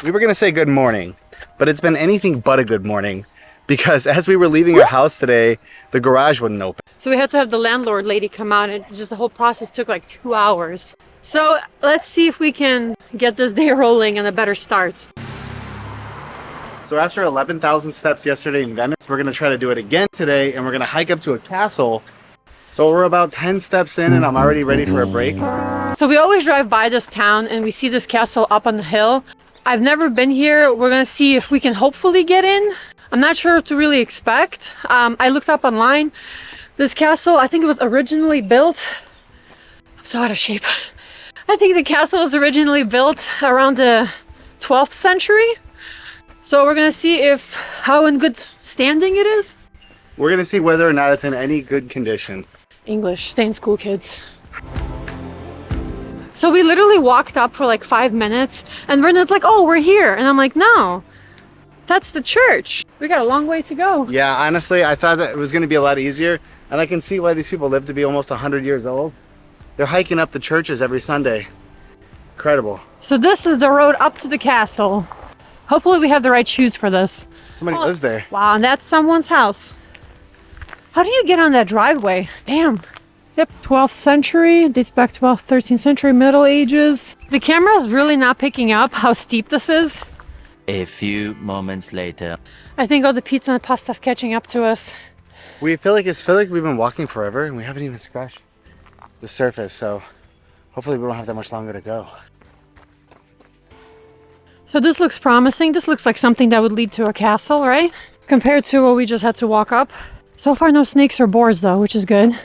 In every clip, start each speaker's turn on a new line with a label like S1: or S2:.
S1: We were gonna say good morning, but it's been anything but a good morning because as we were leaving our house today, the garage wouldn't open.
S2: So we had to have the landlord lady come out, and just the whole process took like 2 hours. So let's see if we can get this day rolling and a better start.
S1: So after 11,000 steps yesterday in Venice, we're gonna try to do it again today, and we're gonna hike up to a castle. So we're about 10 steps in and I'm already ready for a break.
S2: So we always drive by this town and we see this castle up on the hill. I've never been here. We're gonna see if we can hopefully get in. I'm not sure what to really expect. I looked up online. This castle, I think it was originally built, I'm so out of shape. I think the castle was originally built around the 12th century. So we're gonna see how in good standing it is.
S1: We're gonna see whether or not it's in any good condition.
S2: English, stay in school, kids. So we literally walked up for like 5 minutes and Vernon's like, oh, we're here. And I'm like, no, that's the church. We got a long way to go.
S1: Yeah, honestly, I thought that it was gonna be a lot easier, and I can see why these people live to be almost 100 years old. They're hiking up the churches every Sunday. Incredible.
S2: So this is the road up to the castle. Hopefully we have the right shoes for this.
S1: Somebody lives there.
S2: Wow, and that's someone's house. How do you get on that driveway? Damn. Yep, 12th century, dates back 12th, 13th century, Middle Ages. The camera is really not picking up how steep this is.
S3: A few moments later.
S2: I think all the pizza and pasta is catching up to us.
S1: We feel like we've been walking forever and we haven't even scratched the surface, so hopefully we don't have that much longer to go.
S2: So this looks promising. This looks like something that would lead to a castle, right? Compared to what we just had to walk up. So far no snakes or boars though, which is good.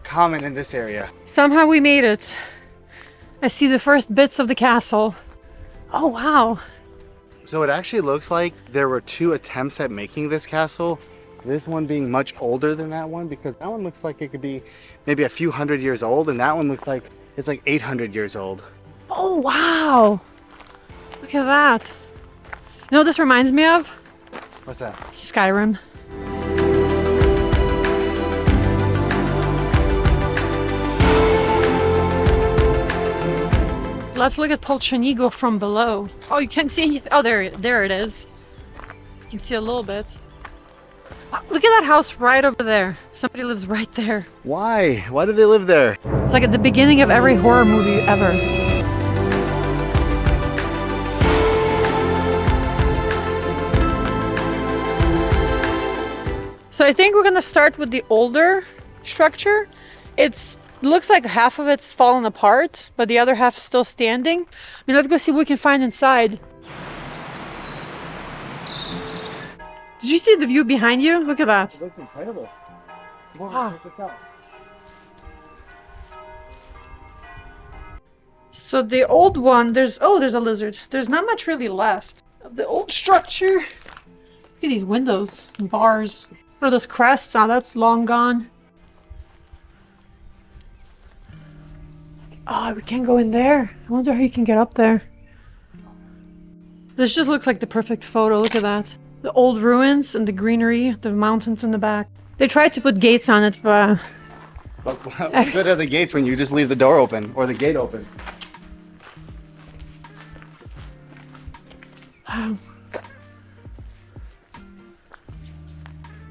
S1: Common in this area.
S2: Somehow we made it. I see the first bits of the castle. Oh wow.
S1: So it actually looks like there were 2 attempts at making this castle. This one being much older than that one, because that one looks like it could be maybe a few hundred years old, and that one looks like it's like 800 years old.
S2: Oh wow. Look at that. You know what this reminds me of?
S1: What's that?
S2: Skyrim. Let's look at Polcenigo from below. Oh, you can't see anything. Oh, there it is. You can see a little bit. Oh, look at that house right over there. Somebody lives right there.
S1: Why? Why do they live there?
S2: It's like at the beginning of every horror movie ever. So I think we're gonna start with the older structure. It looks like half of it's fallen apart, but the other half is still standing. I mean, let's go see what we can find inside. Did you see the view behind you? Look at that.
S1: It looks incredible. Come on,
S2: Wow.
S1: check this out.
S2: So the old one, there's a lizard. There's not much really left of the old structure. Look at these windows and bars. What are those crests? Oh, that's long gone. Oh, we can't go in there. I wonder how you can get up there. This just looks like the perfect photo. Look at that. The old ruins and the greenery, the mountains in the back. They tried to put gates on it, but...
S1: But how good are the gates when you just leave the door open or the gate open?
S2: Wow. I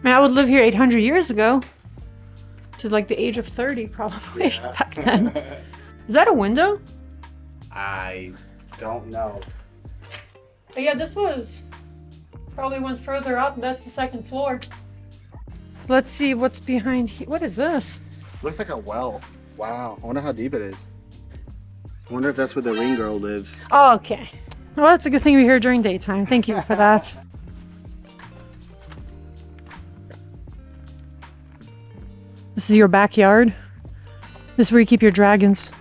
S2: mean, I would live here 800 years ago. To like the age of 30 probably,
S1: Yeah.
S2: back then. Is that a window?
S1: I don't know.
S2: But yeah, this probably went further up. That's the second floor. So let's see what's behind here. What is this?
S1: Looks like a well. Wow. I wonder how deep it is. I wonder if that's where the ring girl lives.
S2: Oh, okay. Well, that's a good thing we're here during daytime. Thank you for that. This is your backyard. This is where you keep your dragons.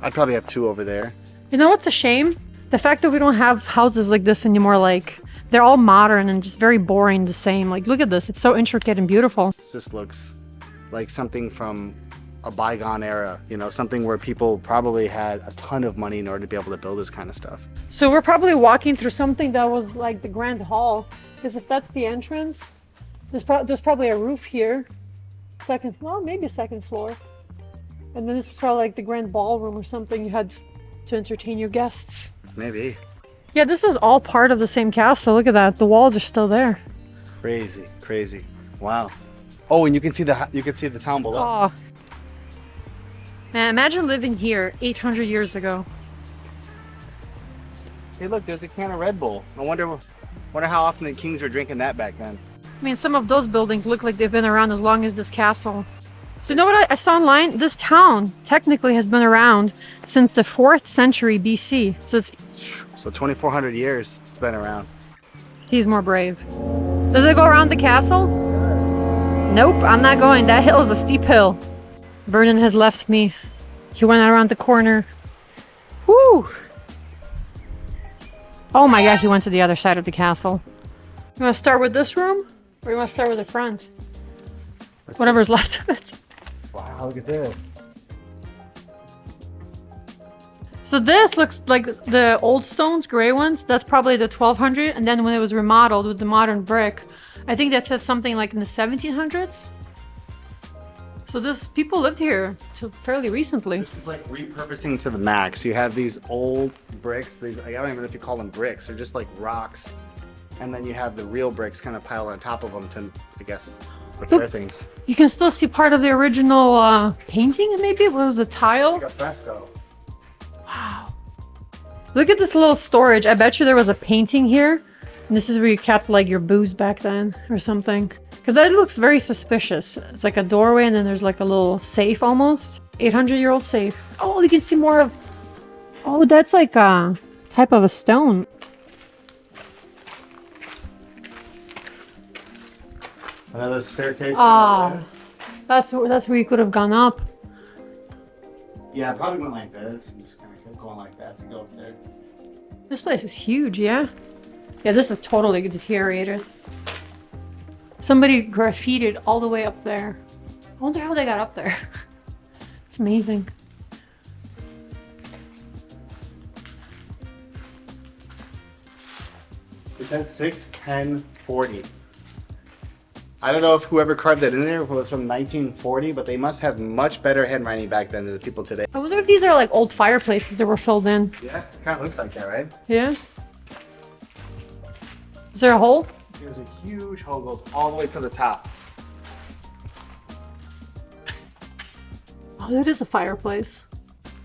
S1: I'd probably have 2 over there.
S2: You know what's a shame? The fact that we don't have houses like this anymore. Like, they're all modern and just very boring, the same. Like, look at this. It's so intricate and beautiful.
S1: It just looks like something from a bygone era, you know, something where people probably had a ton of money in order to be able to build this kind of stuff.
S2: So we're probably walking through something that was like the Grand Hall. Because if that's the entrance, there's probably a roof here. Second, well, maybe a second floor. And then this was probably like the grand ballroom or something you had to entertain your guests.
S1: Maybe.
S2: Yeah, this is all part of the same castle. Look at that. The walls are still there.
S1: Crazy, crazy. Wow. Oh, and you can see the town below.
S2: Oh. Man, imagine living here 800 years ago.
S1: Hey, look, there's a can of Red Bull. I wonder how often the kings were drinking that back then.
S2: I mean, some of those buildings look like they've been around as long as this castle. So you know what I saw online? This town technically has been around since the 4th century BC. So it's...
S1: So 2,400 years it's been around.
S2: He's more brave. Does it go around the castle? Nope, I'm not going. That hill is a steep hill. Vernon has left me. He went around the corner. Woo! Oh my god, he went to the other side of the castle. You want to start with this room? Or you want to start with the front? Whatever's left of it.
S1: Wow, look at this.
S2: So this looks like the old stones, gray ones. That's probably the 1200. And then when it was remodeled with the modern brick, I think that said something like in the 1700s. So people lived here till fairly recently.
S1: This is like repurposing to the max. You have these old bricks. I don't even know if you call them bricks. They're just like rocks. And then you have the real bricks kind of piled on top of them to, I guess, repair things.
S2: You can still see part of the original painting, maybe? What was it, tile?
S1: Like a fresco.
S2: Wow. Look at this little storage. I bet you there was a painting here. And this is where you kept like your booze back then or something. Because that looks very suspicious. It's like a doorway and then there's like a little safe almost. 800-year-old safe. Oh, you can see more of... Oh, that's like a type of a stone.
S1: Another staircase.
S2: Ah, that's where you could have gone up.
S1: Yeah, I probably went like this. I'm just kind of kept going like that to go up there.
S2: This place is huge, yeah? Yeah, this is totally deteriorated. Somebody graffitied all the way up there. I wonder how they got up there. It's amazing.
S1: It says 61040. I don't know if whoever carved that in there was from 1940, but they must have much better handwriting back then than the people today.
S2: I wonder if these are like old fireplaces that were filled in.
S1: Yeah, it kind of looks like that, right?
S2: Yeah. Is there a hole?
S1: There's a huge hole goes all the way to the top.
S2: Oh, that is a fireplace.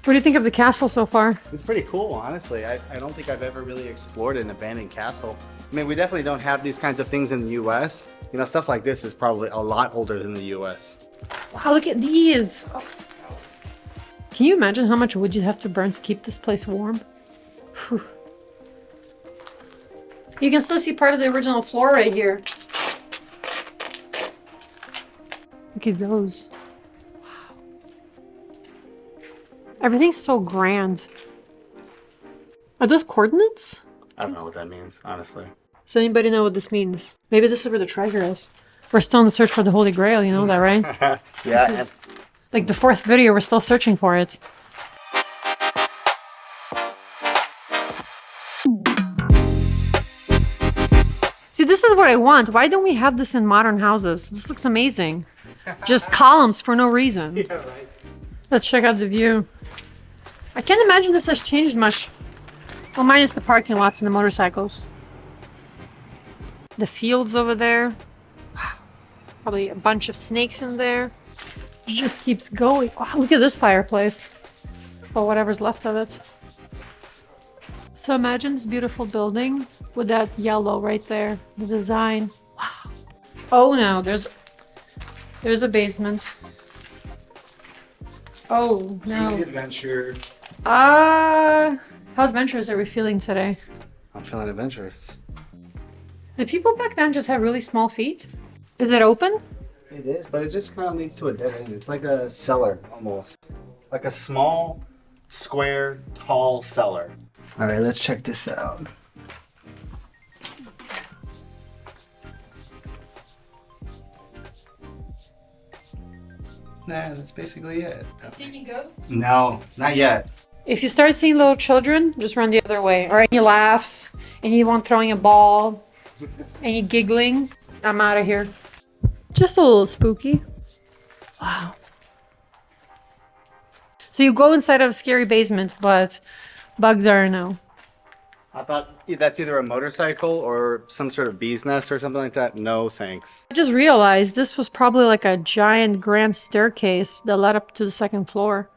S2: What do you think of the castle so far?
S1: It's pretty cool, honestly. I don't think I've ever really explored an abandoned castle. I mean, we definitely don't have these kinds of things in the US. You know, stuff like this is probably a lot older than the US.
S2: Wow, look at these. Oh. Can you imagine how much wood you'd have to burn to keep this place warm? Whew. You can still see part of the original floor right here. Look at those. Wow. Everything's so grand. Are those coordinates?
S1: I don't know what that means, honestly.
S2: Does anybody know what this means? Maybe this is where the treasure is. We're still in the search for the Holy Grail, you know that, right?
S1: Yeah.
S2: This is like the 4th video, we're still searching for it. See, this is what I want. Why don't we have this in modern houses? This looks amazing. Just columns for no reason.
S1: Yeah, right.
S2: Let's check out the view. I can't imagine this has changed much. Well, minus the parking lots and the motorcycles. The fields over there. Probably a bunch of snakes in there. It just keeps going. Oh, look at this fireplace. Or whatever's left of it. So imagine this beautiful building with that yellow right there. The design. Wow. Oh no, there's a basement. Oh no.
S1: Adventure.
S2: How adventurous are we feeling today?
S1: I'm feeling adventurous.
S2: Did people back then just have really small feet? Is it open?
S1: It is, but it just kind of leads to a dead end. It's like a cellar, almost. Like a small, square, tall cellar. All right, let's check this out. Nah, that's basically it.
S2: See any ghosts?
S1: No, not yet.
S2: If you start seeing little children, just run the other way. Or any laughs, anyone throwing a ball, any giggling, I'm out of here. Just a little spooky. Wow. So you go inside of a scary basement, but bugs are a no.
S1: I thought that's either a motorcycle or some sort of bee's nest or something like that. No, thanks.
S2: I just realized this was probably like a giant grand staircase that led up to the second floor.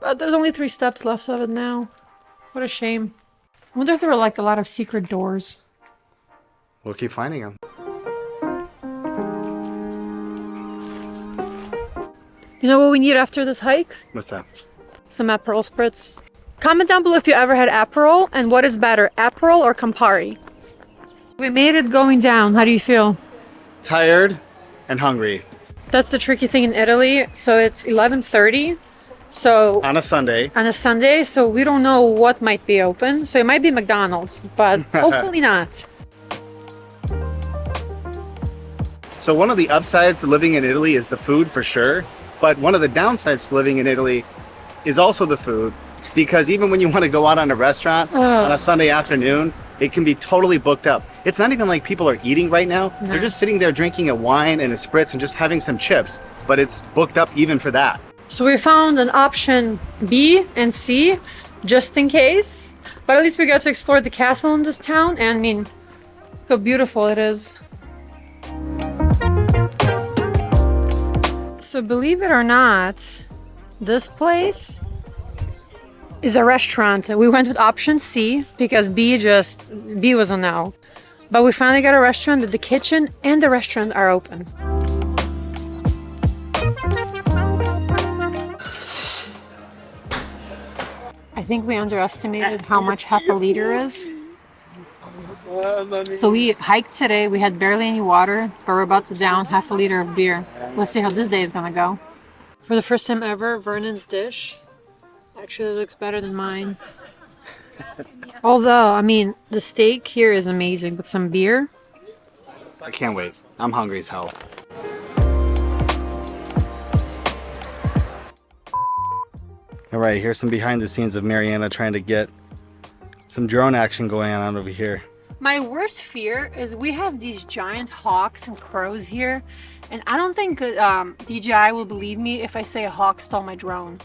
S2: But there's only 3 steps left of it now. What a shame. I wonder if there were like a lot of secret doors.
S1: We'll keep finding them.
S2: You know what we need after this hike?
S1: What's that?
S2: Some Aperol spritz. Comment down below if you ever had Aperol and what is better, Aperol or Campari. We made it going down. How do you feel?
S1: Tired and hungry.
S2: That's the tricky thing in Italy. So it's 11:30. So
S1: On a Sunday.
S2: on a Sunday, so we don't know what might be open. So it might be McDonald's, but hopefully not.
S1: So one of the upsides to living in Italy is the food for sure. But one of the downsides to living in Italy is also the food. Because even when you want to go out on a restaurant on a Sunday afternoon, it can be totally booked up. It's not even like people are eating right now.
S2: No.
S1: They're just sitting there drinking a wine and a spritz and just having some chips. But it's booked up even for that.
S2: So we found an option B and C, just in case. But at least we got to explore the castle in this town. And I mean, look how beautiful it is. So believe it or not, this place is a restaurant. We went with option C because B was a no. But we finally got a restaurant that the kitchen and the restaurant are open. I think we underestimated how much half a liter is. So we hiked today, we had barely any water, but we're about to down half a liter of beer. Let's see how this day is gonna go. For the first time ever, Vernon's dish actually looks better than mine. Although, I mean, the steak here is amazing with some beer.
S1: I can't wait. I'm hungry as hell. All right, here's some behind the scenes of Maryana trying to get some drone action going on over here.
S2: My worst fear is we have these giant hawks and crows here, and I don't think DJI will believe me if I say a hawk stole my drone.